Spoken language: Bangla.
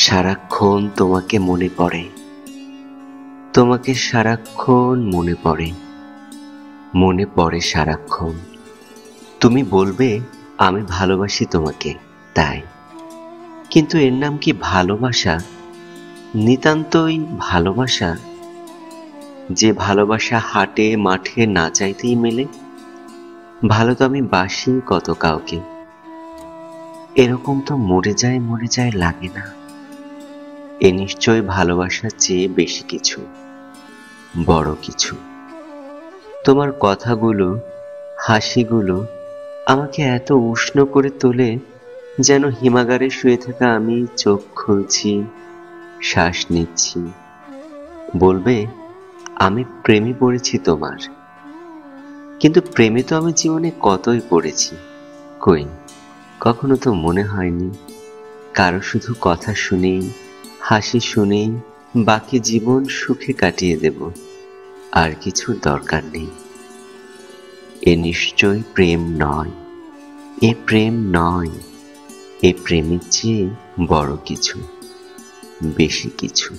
সারাক্ষণ তোমাকে মনে পড়ে, তোমাকে সারাক্ষণ মনে পড়ে, মনে পড়ে সারাক্ষণ। তুমি বলবে আমি ভালোবাসি তোমাকে, তাই, কিন্তু এর নাম কি ভালোবাসা? নিতান্তই ভালোবাসা? যে ভালোবাসা হাটে মাঠে না চাইতেই মেলে। ভালো তো আমি বাসি কত কাউকে, এরকম তো মরে যায় লাগে না। এ নিশ্চয় ভালোবাসার চেয়ে বেশি কিছু, বড় কিছু। তোমার কথাগুলো, হাসিগুলো আমাকে এত উষ্ণ করে তোলে, যেন হিমাগারে শুয়ে থাকা আমি চোখ খুলছি, শ্বাস নিচ্ছি। বলবে আমি প্রেমে পড়েছি তোমার, কিন্তু প্রেমে তো আমি জীবনে কতই পড়েছি। কই, কখনো তো মনে হয়নি কারো শুধু কথা শুনেই, হাসি শুনেই বাকি জীবন সুখে কাটিয়ে দেব, আর কিছুর দরকার নেই। এ নিশ্চয় প্রেম নয়, এ প্রেম নয়, এ প্রেমের চেয়ে বড় কিছু, বেশি কিছু।